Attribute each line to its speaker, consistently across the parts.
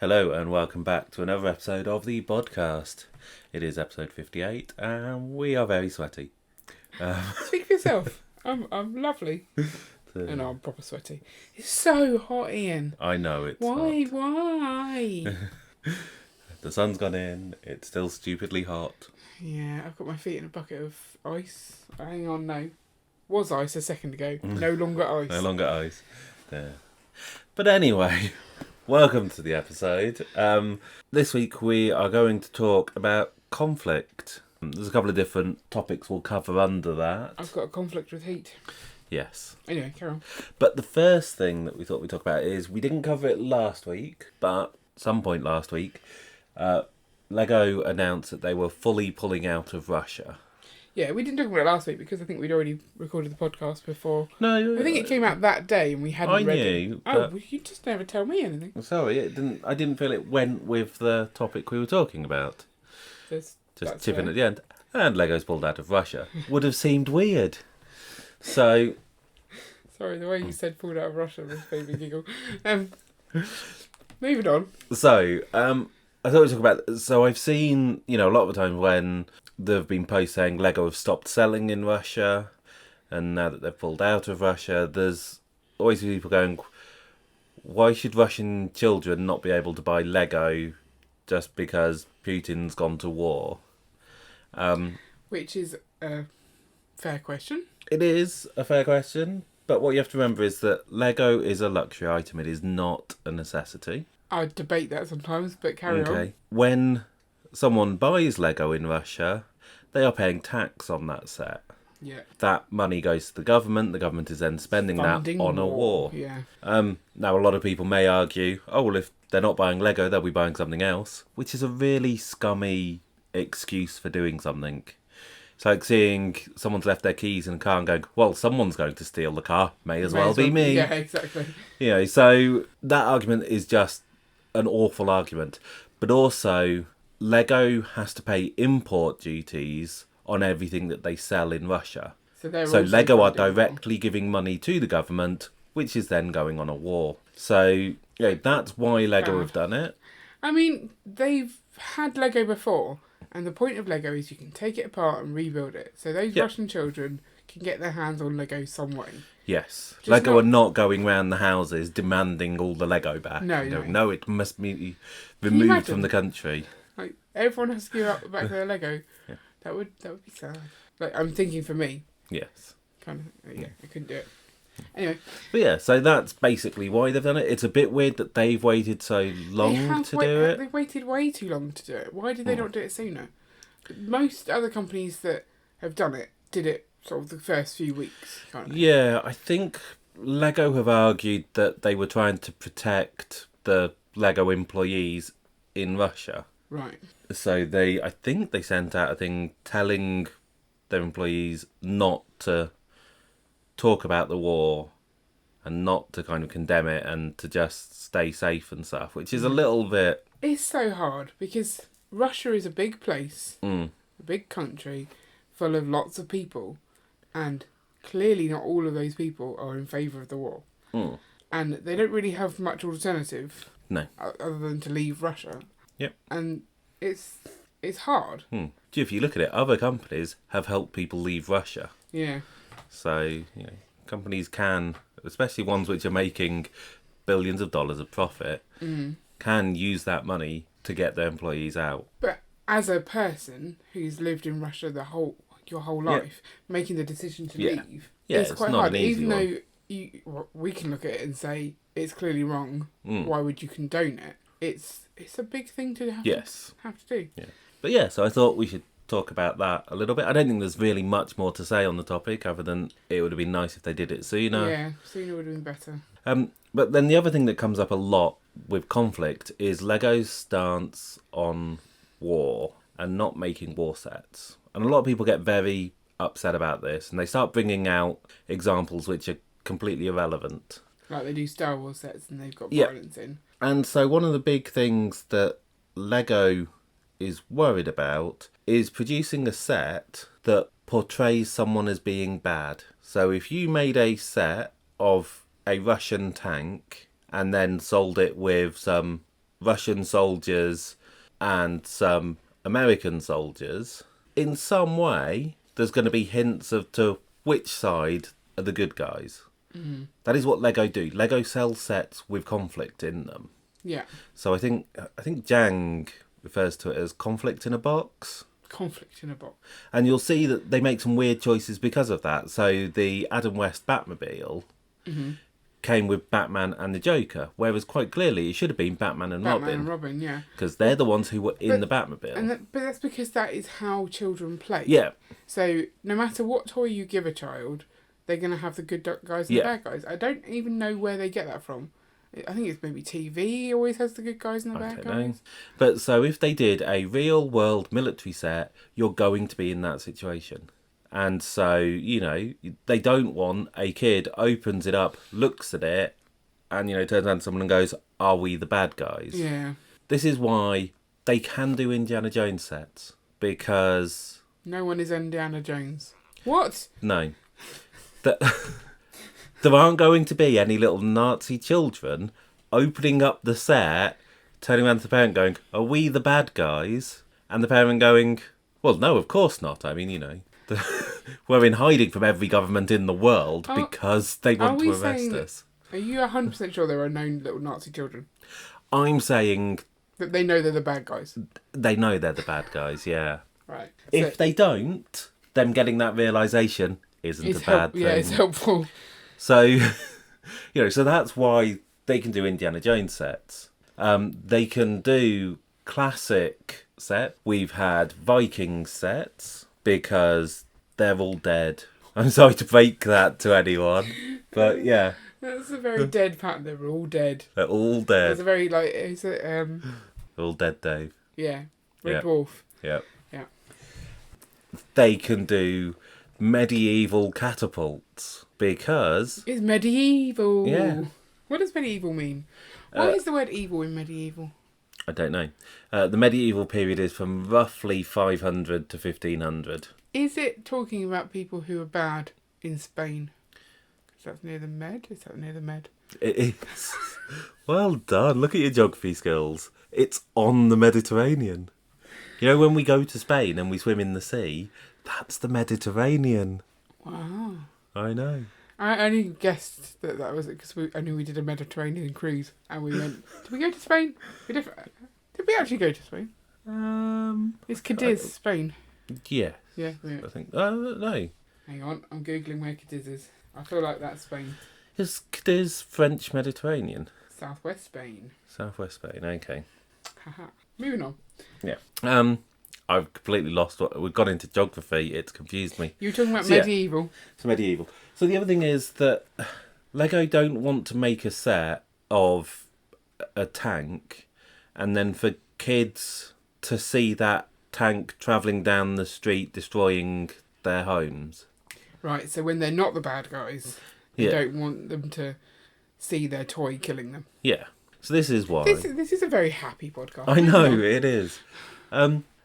Speaker 1: Hello and welcome back to another episode of the Bodcast. It is episode 58 and we are very sweaty.
Speaker 2: Speak for yourself. I'm lovely. And I'm proper sweaty. It's so hot, Ian.
Speaker 1: I know it's
Speaker 2: Why?
Speaker 1: hot.
Speaker 2: Why?
Speaker 1: The sun's gone in, it's still stupidly hot.
Speaker 2: Yeah, I've got my feet in a bucket of ice. Hang on, no. Was ice a second ago. No longer ice.
Speaker 1: No longer ice. There. But anyway, welcome to the episode. This week we are going to talk about conflict. There's a couple of different topics we'll cover under that.
Speaker 2: I've got a conflict with heat.
Speaker 1: Yes.
Speaker 2: Anyway, carry on.
Speaker 1: But the first thing that we thought we'd talk about is, we didn't cover it last week, but some point last week, Lego announced that they were fully pulling out of Russia.
Speaker 2: Yeah, we didn't talk about it last week because I think we'd already recorded the podcast before.
Speaker 1: No,
Speaker 2: I think it came out that day and we hadn't read
Speaker 1: knew,
Speaker 2: it. Oh, well, you just never tell me anything.
Speaker 1: Sorry, it didn't. I didn't feel it went with the topic we were talking about. Just chipping at the end. And Lego's pulled out of Russia. Would have seemed weird. So...
Speaker 2: Sorry, the way you said pulled out of Russia was made me giggle. Moving on.
Speaker 1: So, I thought we'd talk about... So I've seen, a lot of the time when there have been posts saying Lego have stopped selling in Russia, and now that they've pulled out of Russia, there's always people going, why should Russian children not be able to buy Lego just because Putin's gone to war?
Speaker 2: Which is a fair question.
Speaker 1: It is a fair question, but what you have to remember is that Lego is a luxury item. It is not a necessity.
Speaker 2: I debate that sometimes, but carry on.
Speaker 1: When someone buys Lego in Russia, they are paying tax on that set.
Speaker 2: Yeah.
Speaker 1: That money goes to the government is then spending
Speaker 2: Funding
Speaker 1: that on a war.
Speaker 2: Yeah.
Speaker 1: Now, a lot of people may argue, oh, well, if they're not buying Lego, they'll be buying something else, which is a really scummy excuse for doing something. It's like seeing someone's left their keys in a car and going, well, someone's going to steal the car. May as well be me.
Speaker 2: Yeah, exactly.
Speaker 1: So that argument is just an awful argument. But also, Lego has to pay import duties on everything that they sell in Russia. So Lego are directly giving money to the government, which is then going on a war. So that's why Lego have done it.
Speaker 2: I mean, they've had Lego before, and the point of Lego is you can take it apart and rebuild it. So those Russian children can get their hands on Lego some way.
Speaker 1: Yes. Lego are not going round the houses demanding all the Lego back. No, it must be removed from the country.
Speaker 2: Like, everyone has to give up back their Lego. Yeah. That would be sad. Like, I'm thinking for me.
Speaker 1: Yes.
Speaker 2: I couldn't do it. Anyway.
Speaker 1: But yeah, so that's basically why they've done it. It's a bit weird that they've waited so long to do it.
Speaker 2: They've waited way too long to do it. Why did they not do it sooner? Most other companies that have done it did it sort of the first few weeks.
Speaker 1: Yeah, I think Lego have argued that they were trying to protect the Lego employees in Russia.
Speaker 2: Right.
Speaker 1: So I think they sent out a thing telling their employees not to talk about the war and not to kind of condemn it and to just stay safe and stuff, which is a little bit...
Speaker 2: It's so hard because Russia is a big place, a big country full of lots of people, and clearly not all of those people are in favour of the war. And they don't really have much alternative other than to leave Russia.
Speaker 1: Yep.
Speaker 2: And it's hard.
Speaker 1: If you look at it, other companies have helped people leave Russia.
Speaker 2: Yeah.
Speaker 1: So, companies can, especially ones which are making billions of dollars of profit, can use that money to get their employees out.
Speaker 2: But as a person who's lived in Russia your whole life, making the decision to leave, it's quite
Speaker 1: not
Speaker 2: hard.
Speaker 1: An easy
Speaker 2: Even
Speaker 1: one.
Speaker 2: though we can look at it and say it's clearly wrong, why would you condone it? It's a big thing to have to do.
Speaker 1: Yeah. But so I thought we should talk about that a little bit. I don't think there's really much more to say on the topic other than it would have been nice if they did it sooner.
Speaker 2: Yeah, sooner would have been better.
Speaker 1: But then the other thing that comes up a lot with conflict is Lego's stance on war and not making war sets. And a lot of people get very upset about this and they start bringing out examples which are completely irrelevant.
Speaker 2: Like they do Star Wars sets and they've got violence in.
Speaker 1: And so one of the big things that Lego is worried about is producing a set that portrays someone as being bad. So if you made a set of a Russian tank and then sold it with some Russian soldiers and some American soldiers, in some way, there's going to be hints of to which side are the good guys. Mm. That is what Lego do. Lego sells sets with conflict in them.
Speaker 2: Yeah.
Speaker 1: So I think Jang refers to it as conflict in a box.
Speaker 2: Conflict in a box.
Speaker 1: And you'll see that they make some weird choices because of that. So the Adam West Batmobile came with Batman and the Joker, whereas quite clearly it should have been Batman and Robin.
Speaker 2: Batman and Robin, yeah.
Speaker 1: Because they're the ones who were in the Batmobile.
Speaker 2: But that's because that is how children play.
Speaker 1: Yeah.
Speaker 2: So no matter what toy you give a child, they're going to have the good guys and the bad guys. I don't even know where they get that from. I think it's maybe TV always has the good guys and the bad guys. Know.
Speaker 1: But so if they did a real world military set, you're going to be in that situation. And so, you know, they don't want a kid opens it up, looks at it, and, you know, turns around to someone and goes, are we the bad guys?
Speaker 2: Yeah.
Speaker 1: This is why they can do Indiana Jones sets. Because...
Speaker 2: no one is Indiana Jones. What?
Speaker 1: No. There aren't going to be any little Nazi children opening up the set, turning around to the parent going, are we the bad guys? And the parent going, well, no, of course not. I mean, you know, we're in hiding from every government in the world because they want to arrest us.
Speaker 2: Are you 100% sure there are known little Nazi children?
Speaker 1: I'm saying...
Speaker 2: that they know they're the bad guys.
Speaker 1: They know they're the bad guys, yeah.
Speaker 2: Right.
Speaker 1: If they don't, them getting that realisation isn't a bad thing.
Speaker 2: Yeah, it's helpful.
Speaker 1: So, you know, so that's why they can do Indiana Jones sets. They can do classic set. We've had Viking sets because they're all dead. I'm sorry to break that to anyone, but yeah.
Speaker 2: That's a very dead pattern. They're all dead.
Speaker 1: They're all dead.
Speaker 2: That's a very, like, is it,
Speaker 1: all dead, Dave.
Speaker 2: Yeah. Red Dwarf.
Speaker 1: Yeah.
Speaker 2: Yeah.
Speaker 1: They can do medieval catapults because...
Speaker 2: it's medieval.
Speaker 1: Yeah.
Speaker 2: What does medieval mean? What is the word evil in medieval?
Speaker 1: I don't know. The medieval period is from roughly 500 to 1500.
Speaker 2: Is it talking about people who are bad in Spain? Is that near the Med? Is that near the Med?
Speaker 1: It is. Well done. Look at your geography skills. It's on the Mediterranean. You know, when we go to Spain and we swim in the sea, that's the Mediterranean.
Speaker 2: Wow.
Speaker 1: I know.
Speaker 2: I only guessed that was it because I knew we did a Mediterranean cruise and we went, did we go to Spain? Did we actually go to Spain? Is Cadiz Spain?
Speaker 1: Yeah.
Speaker 2: Yeah.
Speaker 1: I think. No.
Speaker 2: Hang on, I'm Googling where Cadiz is. I feel like that's Spain.
Speaker 1: Is Cadiz French Mediterranean?
Speaker 2: Southwest Spain.
Speaker 1: Southwest Spain, okay.
Speaker 2: Haha. Moving on.
Speaker 1: Yeah. I've completely lost what we've got into geography. It's confused me.
Speaker 2: You were talking about medieval.
Speaker 1: Yeah. So medieval. So the other thing is that Lego don't want to make a set of a tank and then for kids to see that tank travelling down the street destroying their homes.
Speaker 2: Right, so when they're not the bad guys, they don't want them to see their toy killing them.
Speaker 1: Yeah. So this is why...
Speaker 2: This is a very happy podcast.
Speaker 1: I know, it is.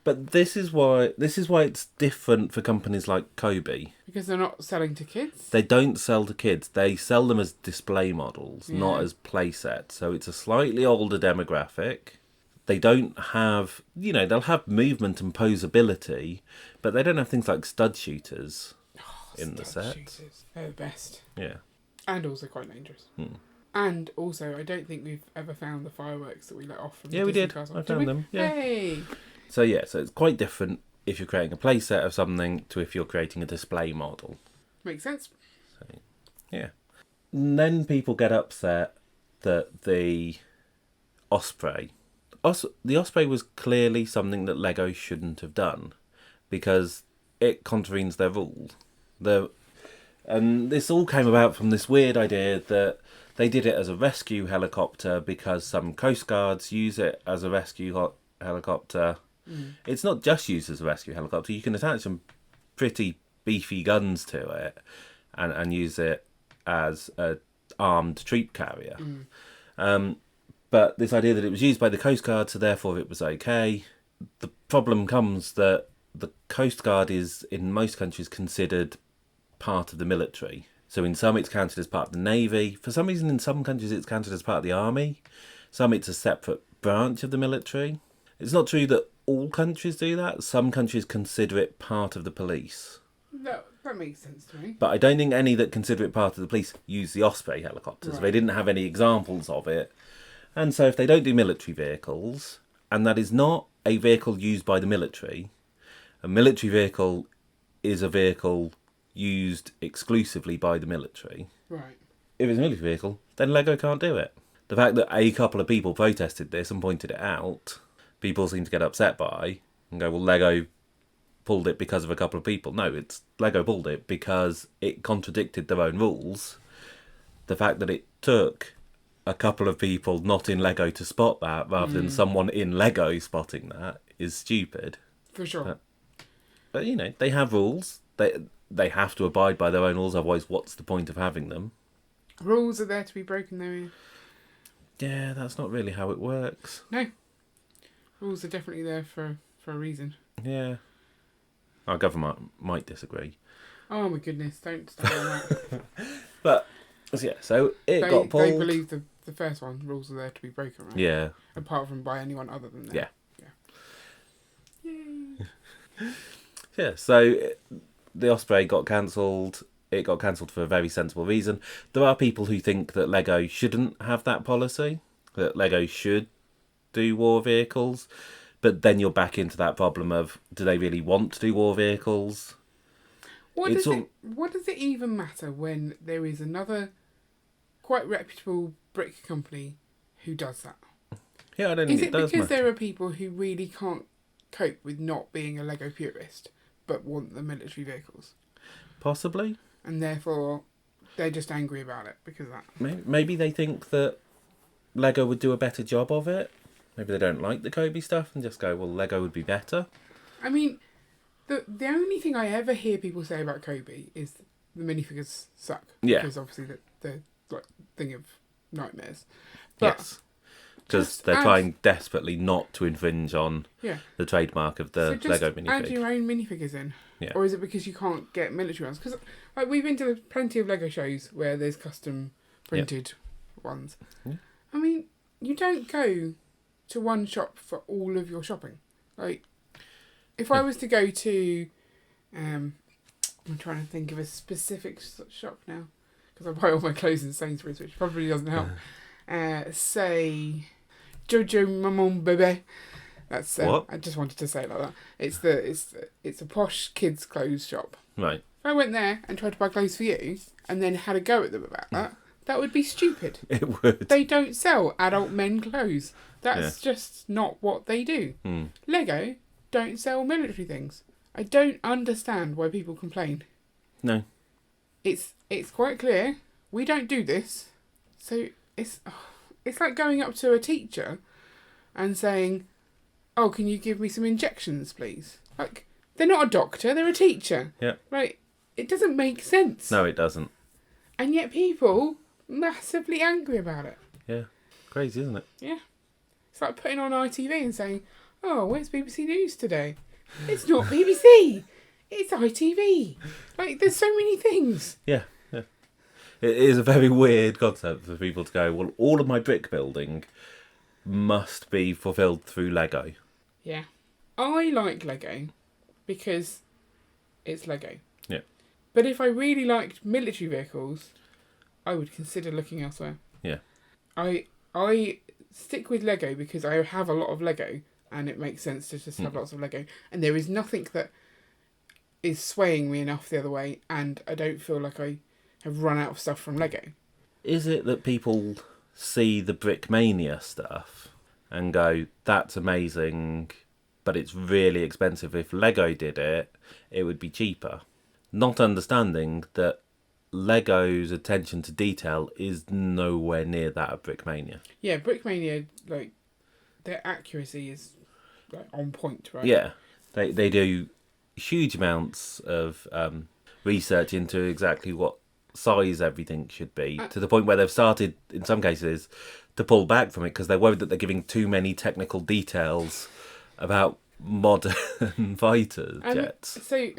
Speaker 1: But this is why it's different for companies like Kobe.
Speaker 2: Because they're not selling to kids?
Speaker 1: They don't sell to kids. They sell them as display models, not as play sets. So it's a slightly older demographic. They don't have... you know, they'll have movement and posability, but they don't have things like stud shooters in the set.
Speaker 2: Shooters. They're the best.
Speaker 1: Yeah.
Speaker 2: And also quite dangerous. And also, I don't think we've ever found the fireworks that we let off from the
Speaker 1: we
Speaker 2: Disney
Speaker 1: did.
Speaker 2: Castle.
Speaker 1: I found them. Yeah.
Speaker 2: Hey!
Speaker 1: So yeah, so it's quite different if you're creating a play set of something to if you're creating a display model.
Speaker 2: Makes sense.
Speaker 1: So, yeah. And then people get upset that the Osprey... the Osprey was clearly something that Lego shouldn't have done because it contravenes their rules. And this all came about from this weird idea that they did it as a rescue helicopter because some Coast Guards use it as a rescue helicopter. It's not just used as a rescue helicopter. You can attach some pretty beefy guns to it and use it as a armed troop carrier. But this idea that it was used by the Coast Guard, so therefore it was okay. The problem comes that the Coast Guard is, in most countries, considered part of the military. So in some it's counted as part of the Navy. For some reason in some countries it's counted as part of the Army. Some it's a separate branch of the military. It's not true that all countries do that. Some countries consider it part of the police.
Speaker 2: That makes sense to me.
Speaker 1: But I don't think any that consider it part of the police use the Osprey helicopters.
Speaker 2: Right.
Speaker 1: They didn't have any examples of it. And so if they don't do military vehicles, and that is not a vehicle used by the military, a military vehicle is a vehicle used exclusively by the military.
Speaker 2: Right.
Speaker 1: If it's a military vehicle, then Lego can't do it. The fact that a couple of people protested this and pointed it out, people seem to get upset by and go, well, Lego pulled it because of a couple of people. No, it's Lego pulled it because it contradicted their own rules. The fact that it took a couple of people not in Lego to spot that rather than someone in Lego spotting that is stupid.
Speaker 2: For sure.
Speaker 1: But you know, they have rules. They have to abide by their own rules, otherwise what's the point of having them?
Speaker 2: Rules are there to be broken, though.
Speaker 1: Yeah, that's not really how it works.
Speaker 2: No. Rules are definitely there for a reason.
Speaker 1: Yeah. Our government might disagree.
Speaker 2: Oh my goodness, don't start on that.
Speaker 1: But, yeah, so it got pulled.
Speaker 2: They believe the first one, rules are there to be broken, right?
Speaker 1: Yeah.
Speaker 2: Apart from by anyone other than them.
Speaker 1: Yeah.
Speaker 2: Yay.
Speaker 1: Yeah, so the Osprey got cancelled. It got cancelled for a very sensible reason. There are people who think that Lego shouldn't have that policy, that Lego should do war vehicles, but then you're back into that problem of, do they really want to do war vehicles?
Speaker 2: What does it even matter when there is another quite reputable brick company who does that?
Speaker 1: Yeah, I don't think it does
Speaker 2: Is it because
Speaker 1: matter.
Speaker 2: there are people who really can't cope with not being a Lego purist, but want the military vehicles?
Speaker 1: Possibly.
Speaker 2: And therefore, they're just angry about it because of that.
Speaker 1: Maybe they think that Lego would do a better job of it. Maybe they don't like the Kobe stuff and just go, well, Lego would be better.
Speaker 2: I mean, the only thing I ever hear people say about Kobe is the minifigures suck.
Speaker 1: Yeah.
Speaker 2: Because obviously they're like thing of nightmares. But
Speaker 1: yes. Because they're trying desperately not to infringe on the trademark of the Lego minifig.
Speaker 2: Add your own minifigures in.
Speaker 1: Yeah.
Speaker 2: Or is it because you can't get military ones? Because like, we've been to plenty of Lego shows where there's custom printed ones.
Speaker 1: Yeah.
Speaker 2: I mean, you don't go to one shop for all of your shopping. Like, if I was to go to, I'm trying to think of a specific shop now, because I buy all my clothes in Sainsbury's, which probably doesn't help. Say, Jojo Maman Bebe. That's
Speaker 1: what?
Speaker 2: I just wanted to say it like that. It's a posh kids' clothes shop.
Speaker 1: Right.
Speaker 2: If I went there and tried to buy clothes for you, and then had a go at them about that would be stupid.
Speaker 1: It would.
Speaker 2: They don't sell adult men clothes. That's just not what they do. Lego don't sell military things. I don't understand why people complain.
Speaker 1: No.
Speaker 2: It's quite clear. We don't do this. So it's like going up to a teacher and saying, oh, can you give me some injections, please? Like, they're not a doctor, they're a teacher.
Speaker 1: Yeah.
Speaker 2: Right? It doesn't make sense.
Speaker 1: No, it doesn't.
Speaker 2: And yet people massively angry about it.
Speaker 1: Yeah. Crazy, isn't it?
Speaker 2: Yeah. It's like putting on ITV and saying, oh, where's BBC News today? It's not BBC. It's ITV. Like, there's so many things.
Speaker 1: Yeah. Yeah. It is a very weird concept for people to go, well, all of my brick building must be fulfilled through Lego.
Speaker 2: Yeah. I like Lego because it's Lego.
Speaker 1: Yeah.
Speaker 2: But if I really liked military vehicles, I would consider looking elsewhere.
Speaker 1: Yeah.
Speaker 2: I stick with Lego because I have a lot of Lego and it makes sense to just have lots of Lego. And there is nothing that is swaying me enough the other way, and I don't feel like I have run out of stuff from Lego.
Speaker 1: Is it that people see the Brickmania stuff and go, that's amazing, but it's really expensive. If Lego did it, it would be cheaper. Not understanding that Lego's attention to detail is nowhere near that of Brickmania.
Speaker 2: Yeah, Brickmania, like, their accuracy is like on point, right?
Speaker 1: Yeah, they do huge amounts of research into exactly what size everything should be, to the point where they've started, in some cases, to pull back from it because they're worried that they're giving too many technical details about modern fighter jets.
Speaker 2: So,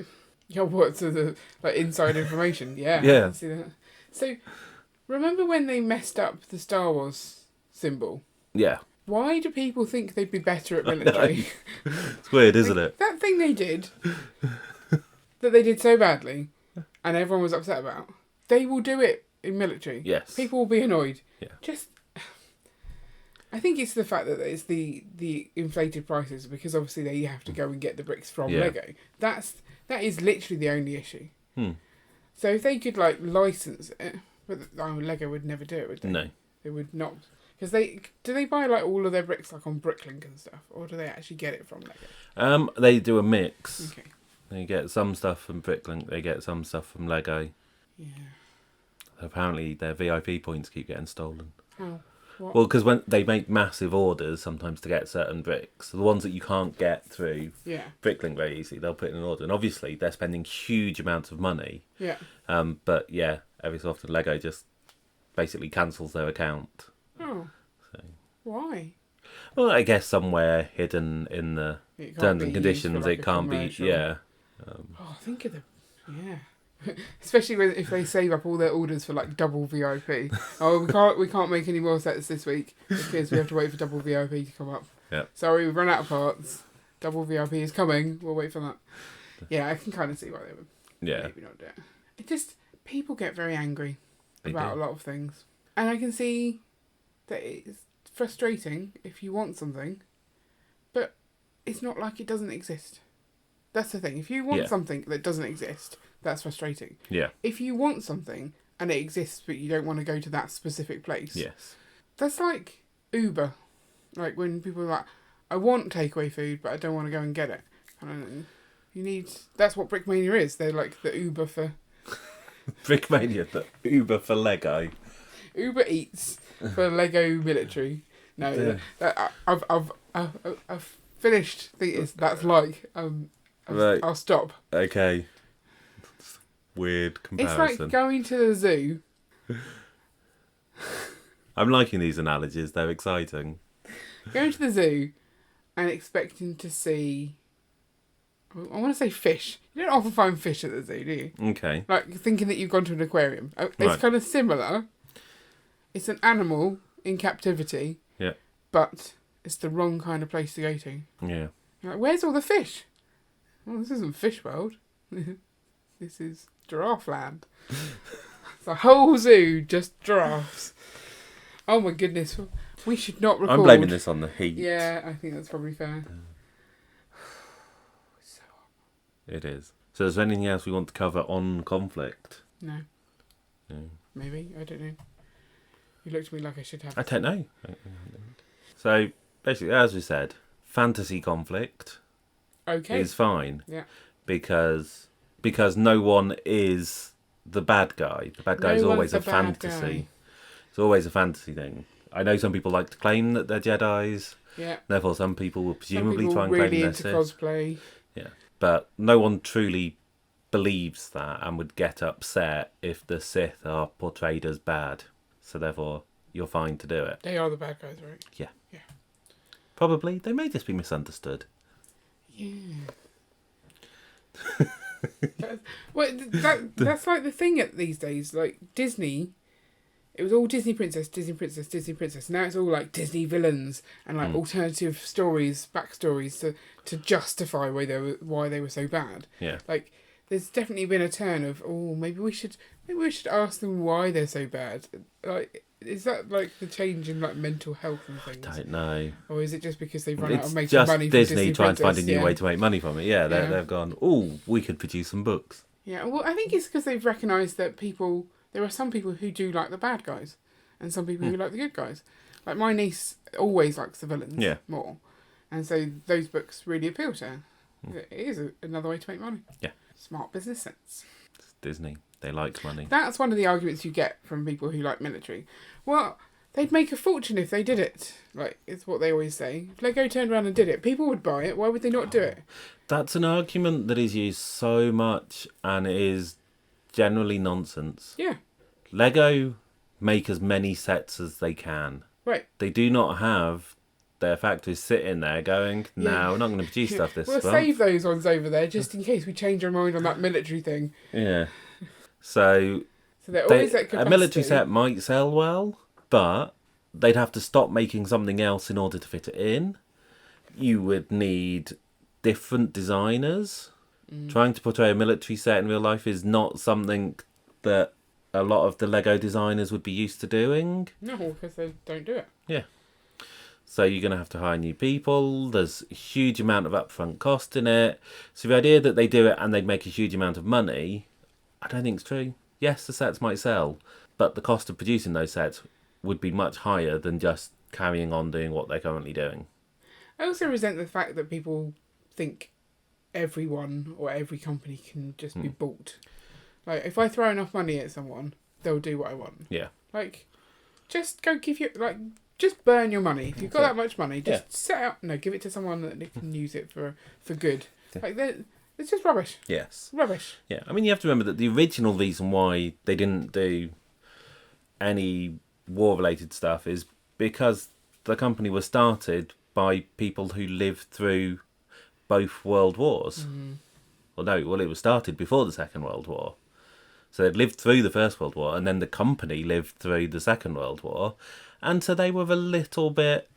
Speaker 2: what's the like inside information? Yeah,
Speaker 1: Yeah.
Speaker 2: I can see that. So, remember when they messed up the Star Wars symbol?
Speaker 1: Yeah.
Speaker 2: Why do people think they'd be better at military?
Speaker 1: It's weird, isn't it?
Speaker 2: That thing they did, that they did so badly, and everyone was upset about, they will do it in military.
Speaker 1: Yes.
Speaker 2: People will be annoyed.
Speaker 1: Yeah.
Speaker 2: I think it's the fact that it's the inflated prices, because obviously they have to go and get the bricks from Lego. That is literally the only issue. So if they could license it, but Lego would never do it, would they?
Speaker 1: No.
Speaker 2: They would not, because do they buy all of their bricks on Bricklink and stuff, or do they actually get it from Lego?
Speaker 1: They do a mix.
Speaker 2: Okay.
Speaker 1: They get some stuff from Bricklink. They get some stuff from Lego.
Speaker 2: Yeah.
Speaker 1: Apparently, their VIP points keep getting stolen.
Speaker 2: How? What?
Speaker 1: Well, because when they make massive orders, sometimes to get certain bricks, the ones that you can't get through Bricklink very easily, they'll put in an order, and obviously they're spending huge amounts of money.
Speaker 2: Yeah.
Speaker 1: But yeah, every so often Lego just basically cancels their account.
Speaker 2: Oh.
Speaker 1: So.
Speaker 2: Why?
Speaker 1: Well, I guess somewhere hidden in the terms and conditions, it can't be. Yeah.
Speaker 2: Think of the especially if they save up all their orders for double VIP. We can't make any more sets this week because we have to wait for double VIP to come up.
Speaker 1: Yeah.
Speaker 2: Sorry, we've run out of parts. Double VIP is coming. We'll wait for that. Yeah, I can kind of see why they would maybe not do it. It just, people get very angry about a lot of things. And I can see that it's frustrating if you want something, but it's not like it doesn't exist. That's the thing. If you want something that doesn't exist, that's frustrating.
Speaker 1: Yeah.
Speaker 2: If you want something and it exists but you don't want to go to that specific place.
Speaker 1: Yes.
Speaker 2: That's like Uber. Like when people are like, I want takeaway food but I don't want to go and get it. I don't know. That's what Brickmania is. They're like the Uber for...
Speaker 1: Brickmania, the Uber for Lego.
Speaker 2: Uber Eats for Lego military. No, I've finished. That's like...
Speaker 1: Right.
Speaker 2: I'll stop.
Speaker 1: Okay. Weird comparison.
Speaker 2: It's like going to the zoo.
Speaker 1: I'm liking these analogies. They're exciting.
Speaker 2: Going to the zoo and expecting to see... I want to say fish. You don't often find fish at the zoo, do you?
Speaker 1: Okay.
Speaker 2: Like thinking that you've gone to an aquarium. It's kind of similar. It's an animal in captivity.
Speaker 1: Yeah.
Speaker 2: But it's the wrong kind of place to go to.
Speaker 1: Yeah.
Speaker 2: You're like, where's all the fish? Well, this isn't Fish World. This is Giraffe Land. It's a whole zoo, just giraffes. Oh my goodness. We should not record.
Speaker 1: I'm blaming this on the heat.
Speaker 2: Yeah, I think that's probably fair. So hot.
Speaker 1: It is. So is there anything else we want to cover on conflict?
Speaker 2: No. Maybe. I don't know. You looked at me like I should have.
Speaker 1: I don't know. So basically, as we said, fantasy conflict is fine.
Speaker 2: Yeah.
Speaker 1: Because no one is the bad guy. The bad guy is always a fantasy. It's always a fantasy thing. I know some people like to claim that they're Jedis.
Speaker 2: Yeah.
Speaker 1: Therefore, some people will presumably try and
Speaker 2: really
Speaker 1: claim they're
Speaker 2: into
Speaker 1: Sith.
Speaker 2: cosplay.
Speaker 1: Yeah. But no one truly believes that and would get upset if the Sith are portrayed as bad. So therefore, you're fine to do it.
Speaker 2: They are the bad guys, right?
Speaker 1: Yeah.
Speaker 2: Yeah.
Speaker 1: Probably. They may just be misunderstood.
Speaker 2: Yeah. That's like the thing at these days. Like Disney, it was all Disney princess, Disney princess, Disney princess. Now it's all like Disney villains and like alternative stories, backstories to justify why they were so bad.
Speaker 1: Yeah.
Speaker 2: Like there's definitely been a turn of maybe we should ask them why they're so bad. Like is that like the change in like mental health and things?
Speaker 1: I don't know.
Speaker 2: Or is it just because they've run out of
Speaker 1: It's
Speaker 2: making
Speaker 1: just
Speaker 2: money from
Speaker 1: Disney trying to find a new
Speaker 2: Princess?
Speaker 1: way to make money from it. Yeah, they've gone, we could produce some books.
Speaker 2: Yeah, well, I think it's because they've recognised that there are some people who do like the bad guys and some people who like the good guys. Like my niece always likes the villains more. And so those books really appeal to her. It is another way to make money.
Speaker 1: Yeah.
Speaker 2: Smart business sense.
Speaker 1: It's Disney. They like money.
Speaker 2: That's one of the arguments you get from people who like military. Well, they'd make a fortune if they did it. Like, it's what they always say. If Lego turned around and did it, people would buy it. Why would they not do it?
Speaker 1: That's an argument that is used so much and it is generally nonsense.
Speaker 2: Yeah.
Speaker 1: Lego make as many sets as they can.
Speaker 2: Right.
Speaker 1: They do not have their factories sitting there going, no, we're not going to produce stuff this
Speaker 2: We'll
Speaker 1: month.
Speaker 2: save those ones over there just in case we change our mind on that military thing.
Speaker 1: Yeah. So
Speaker 2: they're always at capacity.
Speaker 1: a military set might sell well, but they'd have to stop making something else in order to fit it in. You would need different designers. Trying to portray a military set in real life is not something that a lot of the Lego designers would be used to doing.
Speaker 2: No, because they don't do it.
Speaker 1: Yeah. So you're going to have to hire new people. There's a huge amount of upfront cost in it. So the idea that they do it and they'd make a huge amount of money, I don't think it's true. Yes, the sets might sell, but the cost of producing those sets would be much higher than just carrying on doing what they're currently doing.
Speaker 2: I also resent the fact that people think everyone or every company can just be bought. Like, if I throw enough money at someone, they'll do what I want.
Speaker 1: Yeah.
Speaker 2: Like, just go give you, like, just burn your money. If you've got that much money, just set up, give it to someone that can use it for good. Yeah. Like, it's just rubbish.
Speaker 1: Yes.
Speaker 2: Rubbish.
Speaker 1: Yeah. I mean, you have to remember that the original reason why they didn't do any war-related stuff is because the company was started by people who lived through both world wars. Well, it was started before the Second World War. So they'd lived through the First World War, and then the company lived through the Second World War. And so they were a little bit...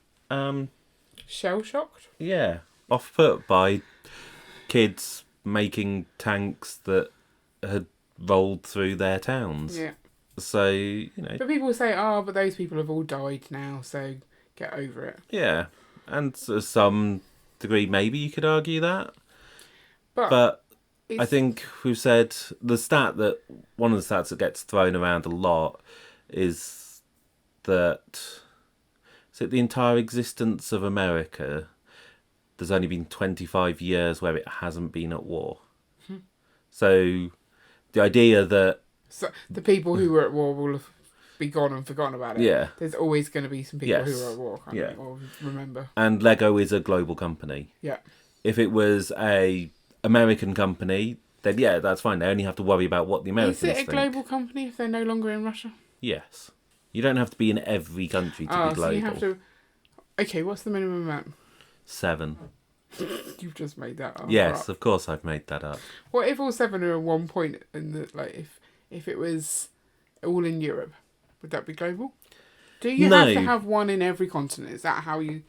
Speaker 2: shell-shocked?
Speaker 1: Yeah. Off-put by kids making tanks that had rolled through their towns.
Speaker 2: Yeah.
Speaker 1: So, you know...
Speaker 2: But people say, but those people have all died now, so get over it.
Speaker 1: Yeah. And to some degree, maybe you could argue that. But I think we've said one of the stats that gets thrown around a lot is that the entire existence of America, there's only been 25 years where it hasn't been at war. So the idea that...
Speaker 2: So the people who were at war will have be gone and forgotten about it.
Speaker 1: Yeah.
Speaker 2: There's always going to be some people who are at war, or remember.
Speaker 1: And Lego is a global company.
Speaker 2: Yeah.
Speaker 1: If it was a American company, then that's fine. They only have to worry about what the Americans think.
Speaker 2: Is it a global company if they're no longer in Russia?
Speaker 1: Yes. You don't have to be in every country to be global. So you have to...
Speaker 2: Okay, what's the minimum amount?
Speaker 1: 7.
Speaker 2: You've just made that up.
Speaker 1: Yes, of course I've made that up.
Speaker 2: What if all 7 are at one point in the if it was all in Europe? Would that be global? Do you have to have one in every continent? Is that how you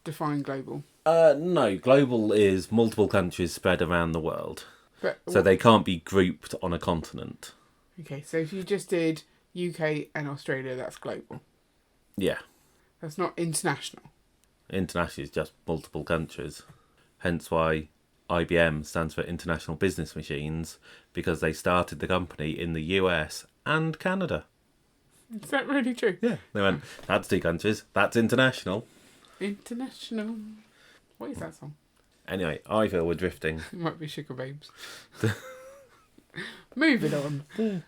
Speaker 2: define global?
Speaker 1: No, global is multiple countries spread around the world. So they can't be grouped on a continent.
Speaker 2: Okay, so if you just did UK and Australia, that's global.
Speaker 1: Yeah.
Speaker 2: That's not international.
Speaker 1: International is just multiple countries. Hence why IBM stands for International Business Machines, because they started the company in the US and Canada.
Speaker 2: Is that really true?
Speaker 1: Yeah. They went, that's 2 countries. That's international.
Speaker 2: International. What is that song?
Speaker 1: Anyway, I feel we're drifting.
Speaker 2: It might be Sugar Babes. Moving on.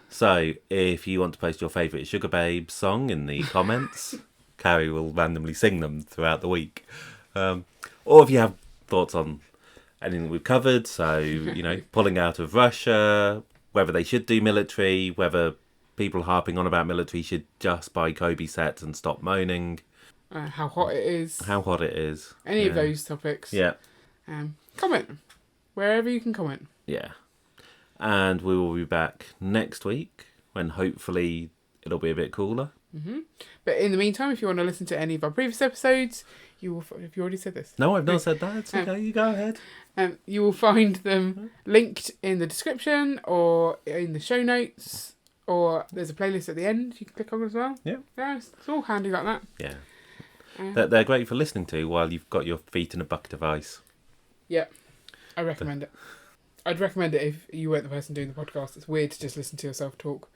Speaker 1: So, if you want to post your favourite Sugar Babes song in the comments, Carrie will randomly sing them throughout the week. Or if you have thoughts on anything we've covered, so, pulling out of Russia, whether they should do military, whether people harping on about military should just buy Kobe sets and stop moaning.
Speaker 2: How hot it is.
Speaker 1: Any
Speaker 2: of those topics.
Speaker 1: Yeah.
Speaker 2: Comment. Wherever you can comment.
Speaker 1: Yeah. And we will be back next week when hopefully it'll be a bit cooler.
Speaker 2: Mm-hmm. But in the meantime, if you want to listen to any of our previous episodes, you will... Have you already said this?
Speaker 1: No, I've not said that. It's okay. You go ahead.
Speaker 2: You will find them linked in the description or in the show notes, or there's a playlist at the end you can click on as well.
Speaker 1: Yeah.
Speaker 2: Yeah, it's all handy like that.
Speaker 1: Yeah. They're great for listening to while you've got your feet in a bucket of ice.
Speaker 2: Yeah. I recommend it. I'd recommend it if you weren't the person doing the podcast. It's weird to just listen to yourself talk.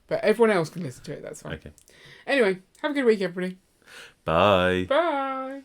Speaker 2: But everyone else can listen to it, that's fine.
Speaker 1: Okay.
Speaker 2: Anyway, have a good week, everybody.
Speaker 1: Bye.
Speaker 2: Bye.